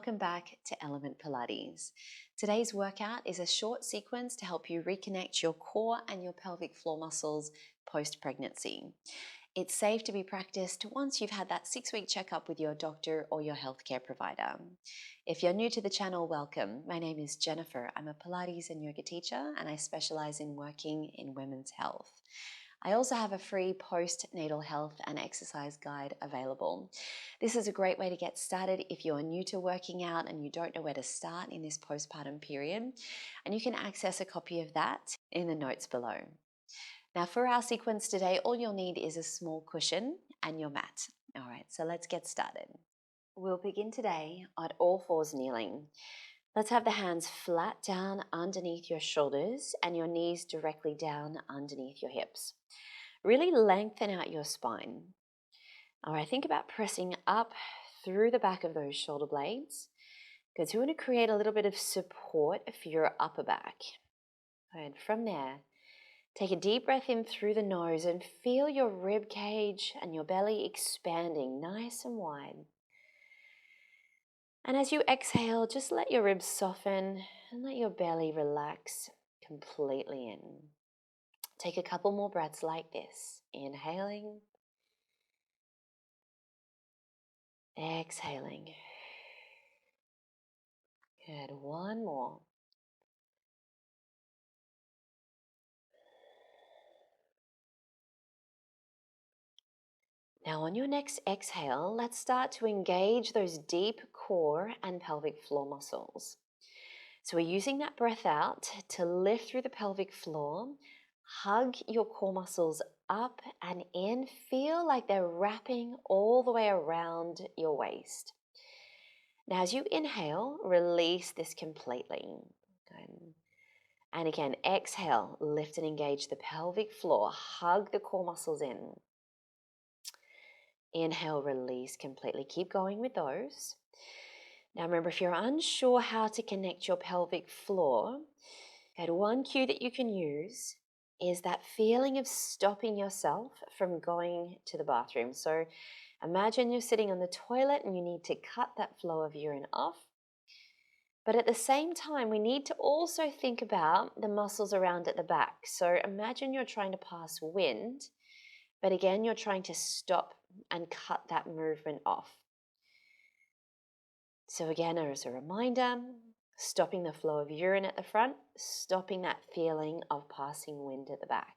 welcome back to Element Pilates. Today's workout is a short sequence to help you reconnect your core and your pelvic floor muscles post-pregnancy. It's safe to be practiced once you've had that 6-week checkup with your doctor or your healthcare provider. If you're new to the channel, welcome. My name is Jennifer. I'm a Pilates and yoga teacher, and I specialize in working in women's health. I also have a free postnatal health and exercise guide available. This is a great way to get started if you're new to working out and you don't know where to start in this postpartum period, and you can access a copy of that in the notes below. Now for our sequence today, all you'll need is a small cushion and your mat. All right, so let's get started. We'll begin today at all fours kneeling. Let's have the hands flat down underneath your shoulders and your knees directly down underneath your hips. Really lengthen out your spine. All right, think about pressing up through the back of those shoulder blades, because you want to create a little bit of support for your upper back. And from there, take a deep breath in through the nose and feel your rib cage and your belly expanding nice and wide. And as you exhale, just let your ribs soften and let your belly relax completely in. Take a couple more breaths like this. Inhaling. Exhaling. Good. One more. Now on your next exhale, let's start to engage those deep core and pelvic floor muscles. So we're using that breath out to lift through the pelvic floor. Hug your core muscles up and in. Feel like they're wrapping all the way around your waist. Now as you inhale, release this completely. Good. And again, exhale, lift and engage the pelvic floor. Hug the core muscles in. Inhale, release completely. Keep going with those. Now remember, if you're unsure how to connect your pelvic floor, one cue that you can use is that feeling of stopping yourself from going to the bathroom. So imagine you're sitting on the toilet and you need to cut that flow of urine off. But at the same time, we need to also think about the muscles around at the back. So imagine you're trying to pass wind, but again, you're trying to stop and cut that movement off. So again, as a reminder, stopping the flow of urine at the front, stopping that feeling of passing wind at the back.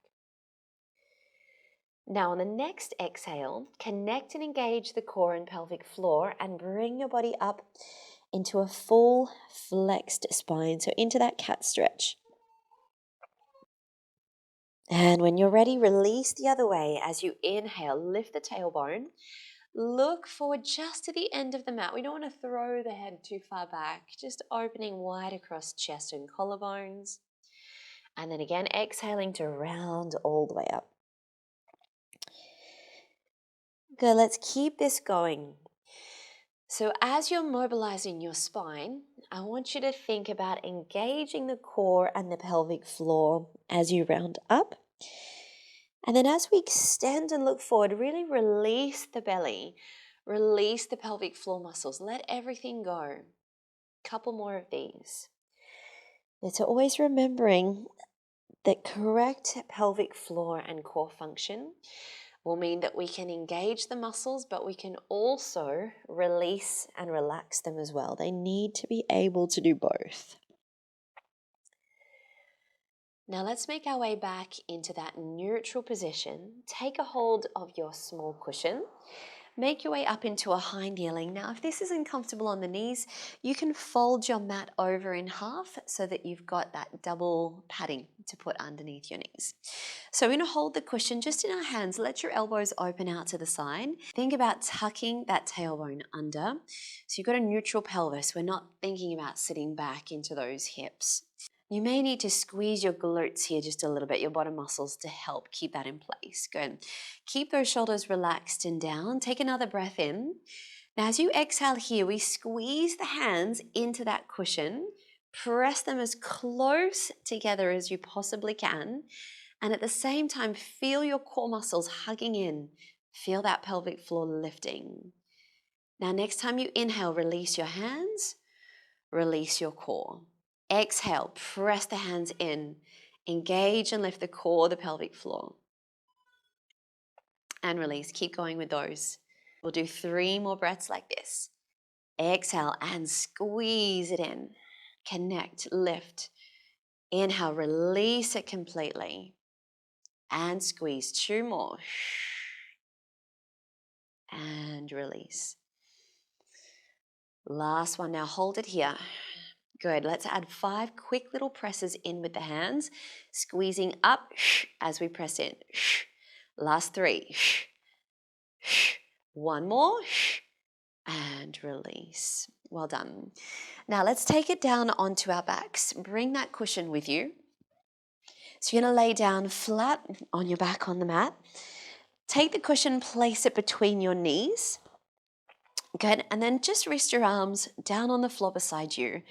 Now on the next exhale, connect and engage the core and pelvic floor and bring your body up into a full flexed spine, so into that cat stretch. And when you're ready, release the other way. As you inhale, lift the tailbone. Look forward just to the end of the mat. We don't want to throw the head too far back, just opening wide across chest and collarbones. And then again, exhaling to round all the way up. Good, let's keep this going. So as you're mobilizing your spine, I want you to think about engaging the core and the pelvic floor as you round up. And then as we extend and look forward, really release the belly, release the pelvic floor muscles, let everything go. Couple more of these. It's always remembering that correct pelvic floor and core function will mean that we can engage the muscles, but we can also release and relax them as well. They need to be able to do both. Now let's make our way back into that neutral position. Take a hold of your small cushion. Make your way up into a high kneeling. Now, if this isn't comfortable on the knees, you can fold your mat over in half so that you've got that double padding to put underneath your knees. So we're going to hold the cushion just in our hands. Let your elbows open out to the side. Think about tucking that tailbone under. So you've got a neutral pelvis. We're not thinking about sitting back into those hips. You may need to squeeze your glutes here just a little bit, your bottom muscles, to help keep that in place. Good. Keep those shoulders relaxed and down. Take another breath in. Now as you exhale here, we squeeze the hands into that cushion. Press them as close together as you possibly can. And at the same time, feel your core muscles hugging in. Feel that pelvic floor lifting. Now next time you inhale, release your hands. release your core. Exhale, press the hands in. Engage and lift the core, the pelvic floor. And release. Keep going with those. We'll do 3 more breaths like this. Exhale and squeeze it in. Connect, lift. Inhale, release it completely. And squeeze. 2 more. And release. Last one. Now hold it here. Good. Let's add 5 quick little presses in with the hands, squeezing up as we press in. Last 3. 1 more. And release. Well done. Now let's take it down onto our backs. Bring that cushion with you. So you're going to lay down flat on your back on the mat. Take the cushion, place it between your knees. Good. And then just rest your arms down on the floor beside you.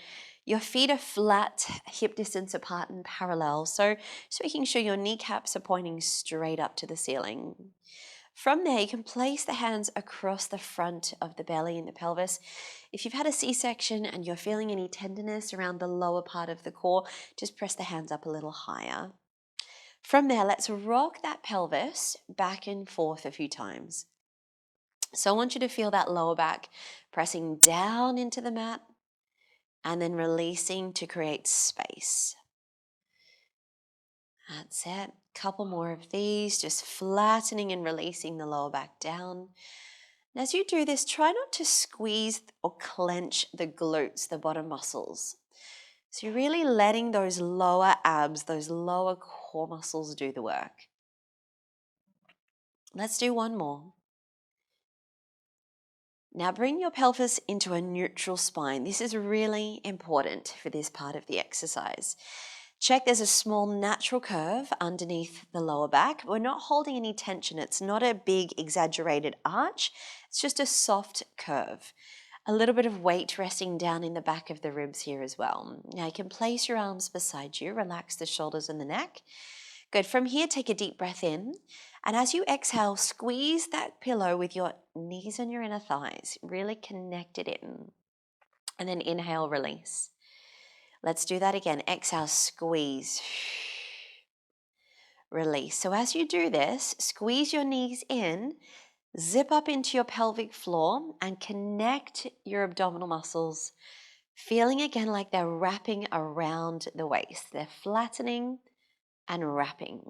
Your feet are flat, hip distance apart and parallel. So just making sure your kneecaps are pointing straight up to the ceiling. From there, you can place the hands across the front of the belly and the pelvis. If you've had a C-section and you're feeling any tenderness around the lower part of the core, just press the hands up a little higher. From there, let's rock that pelvis back and forth a few times. So I want you to feel that lower back pressing down into the mat and then releasing to create space. That's it. Couple more of these, just flattening and releasing the lower back down. And as you do this, try not to squeeze or clench the glutes, the bottom muscles. So you're really letting those lower abs, those lower core muscles do the work. Let's do 1 more. Now bring your pelvis into a neutral spine. This is really important for this part of the exercise. Check there's a small natural curve underneath the lower back. We're not holding any tension. It's not a big exaggerated arch. It's just a soft curve. A little bit of weight resting down in the back of the ribs here as well. Now you can place your arms beside you. Relax the shoulders and the neck. Good. From here, take a deep breath in. And as you exhale, squeeze that pillow with your knees and your inner thighs. Really connect it in. And then inhale, release. Let's do that again. Exhale, squeeze. Release. So as you do this, squeeze your knees in, zip up into your pelvic floor and connect your abdominal muscles, feeling again like they're wrapping around the waist. They're flattening and wrapping.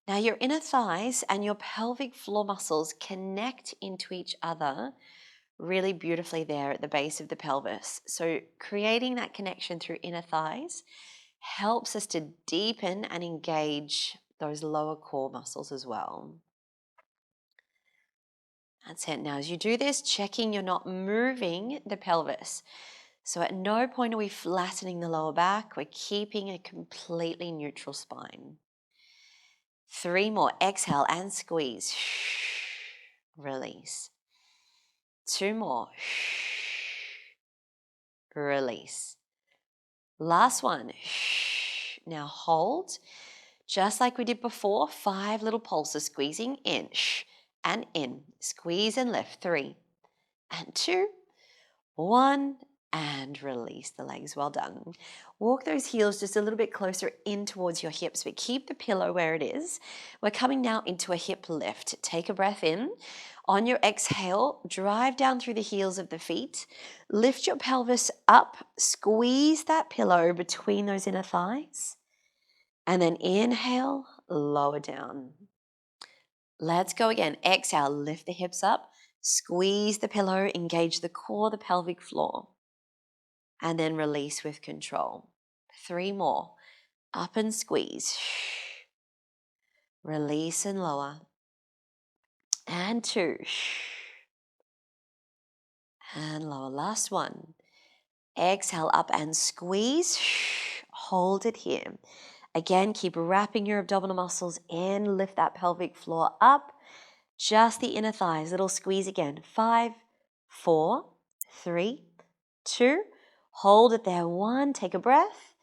Now your inner thighs and your pelvic floor muscles connect into each other really beautifully there at the base of the pelvis. So creating that connection through inner thighs helps us to deepen and engage those lower core muscles as well. That's it. Now as you do this, checking you're not moving the pelvis. So at no point are we flattening the lower back. We're keeping a completely neutral spine. 3 more. Exhale and squeeze. Release. 2 more. Release. Last one. Now hold. Just like we did before, 5 little pulses squeezing in and in. Squeeze and lift. 3 and 2, 1, and release the legs. Well done. Walk those heels just a little bit closer in towards your hips, but keep the pillow where it is. We're coming now into a hip lift. Take a breath in. On your exhale, drive down through the heels of the feet. Lift your pelvis up. Squeeze that pillow between those inner thighs. And then inhale, lower down. Let's go again. Exhale, lift the hips up. Squeeze the pillow, engage the core, the pelvic floor. And then release with control. 3 more. Up and squeeze. Release and lower. And 2. And lower. Last one. Exhale up and squeeze. Hold it here. Again, keep wrapping your abdominal muscles in. Lift that pelvic floor up. Just the inner thighs. Little squeeze again. 5, 4, 3, 2. Hold it there. 1. Take a breath.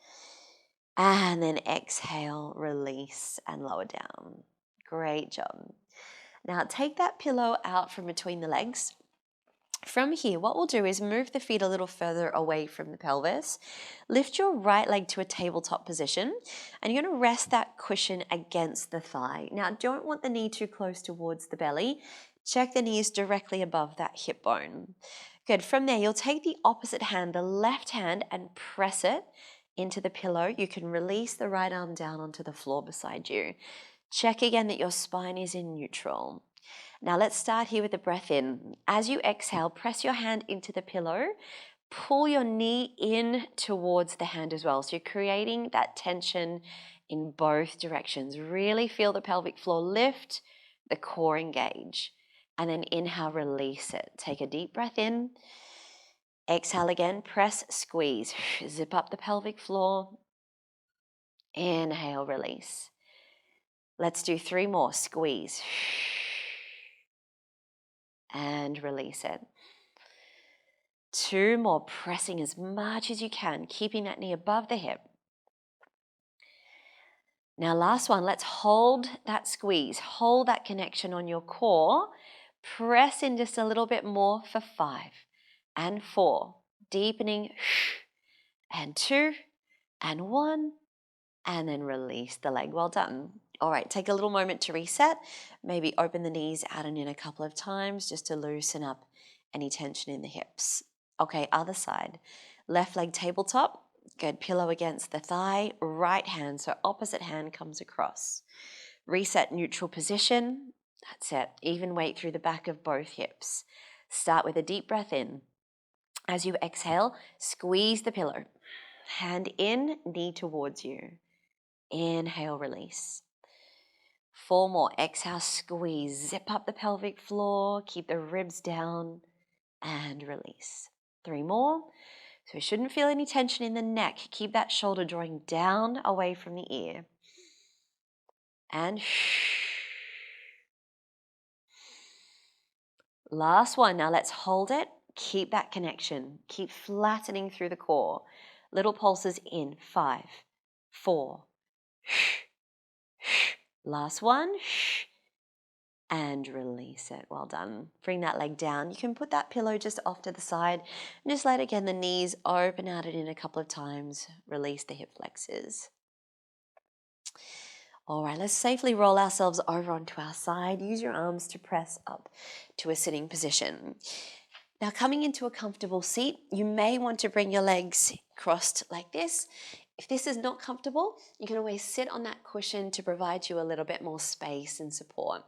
And then exhale, release, and lower down. Great job. Now take that pillow out from between the legs. From here, what we'll do is move the feet a little further away from the pelvis. Lift your right leg to a tabletop position, and you're going to rest that cushion against the thigh. Now, don't want the knee too close towards the belly. Check the knees directly above that hip bone. Good. From there, you'll take the opposite hand, the left hand, and press it into the pillow. You can release the right arm down onto the floor beside you. Check again that your spine is in neutral. Now let's start here with the breath in. As you exhale, press your hand into the pillow. Pull your knee in towards the hand as well. So you're creating that tension in both directions. Really feel the pelvic floor lift, the core engage. And then inhale, release it. Take a deep breath in. Exhale again, press, squeeze. Zip up the pelvic floor. Inhale, release. Let's do 3 more. Squeeze. And release it. 2 more, pressing as much as you can, keeping that knee above the hip. Now last one, let's hold that squeeze, hold that connection on your core. Press in just a little bit more for 5 and 4, deepening, and 2 and 1, and then release the leg. Well done. All right, take a little moment to reset. Maybe open the knees out and in a couple of times just to loosen up any tension in the hips. Okay, other side. Left leg tabletop. Good, pillow against the thigh. Right hand, so opposite hand comes across. Reset neutral position. That's it. Even weight through the back of both hips. Start with a deep breath in. As you exhale, squeeze the pillow. Hand in, knee towards you. Inhale, release. 4 more. Exhale, squeeze. Zip up the pelvic floor. Keep the ribs down and release. 3 more. So we shouldn't feel any tension in the neck. Keep that shoulder drawing down away from the ear. And last one. Now let's hold it. Keep that connection. Keep flattening through the core. Little pulses in. 5, 4. Last one. And release it. Well done. Bring that leg down. You can put that pillow just off to the side and just let again the knees open out and in a couple of times. Release the hip flexors. All right, let's safely roll ourselves over onto our side. Use your arms to press up to a sitting position. Now coming into a comfortable seat, you may want to bring your legs crossed like this. If this is not comfortable, you can always sit on that cushion to provide you a little bit more space and support.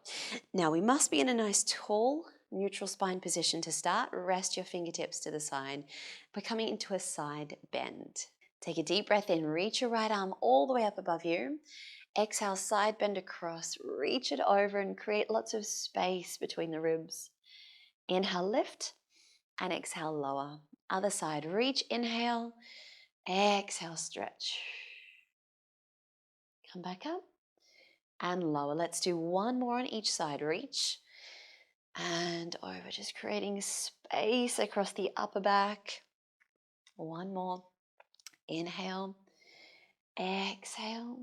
Now we must be in a nice tall, neutral spine position to start. Rest your fingertips to the side by coming into a side bend. Take a deep breath in, reach your right arm all the way up above you. Exhale, side bend across, reach it over and create lots of space between the ribs. Inhale, lift, and exhale, lower. Other side, reach, inhale. Exhale, stretch. Come back up and lower. Let's do 1 more on each side. Reach and over, just creating space across the upper back. 1 more. Inhale. Exhale.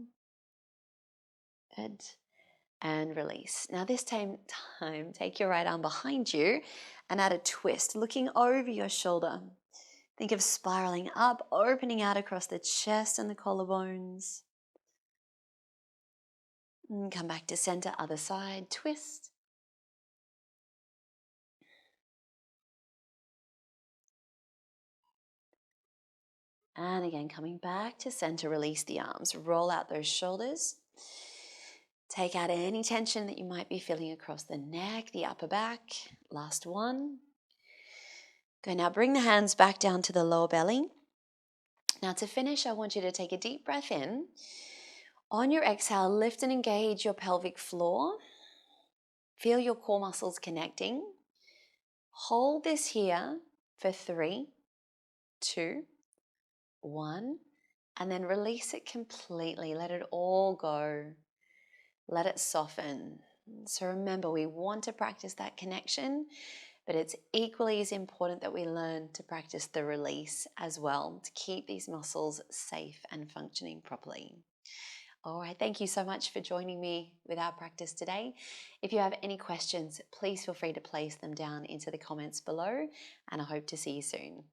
Good. And release. Now this time, take your right arm behind you and add a twist, looking over your shoulder. Think of spiraling up, opening out across the chest and the collarbones. And come back to center, other side, twist. And again, coming back to center, release the arms, roll out those shoulders. Take out any tension that you might be feeling across the neck, the upper back. Last one. Good, now bring the hands back down to the lower belly. Now to finish, I want you to take a deep breath in. On your exhale, lift and engage your pelvic floor. Feel your core muscles connecting. Hold this here for 3, 2, 1, and then release it completely. Let it all go. Let it soften. So remember, we want to practice that connection, but it's equally as important that we learn to practice the release as well to keep these muscles safe and functioning properly. All right, thank you so much for joining me with our practice today. If you have any questions, please feel free to place them down into the comments below, and I hope to see you soon.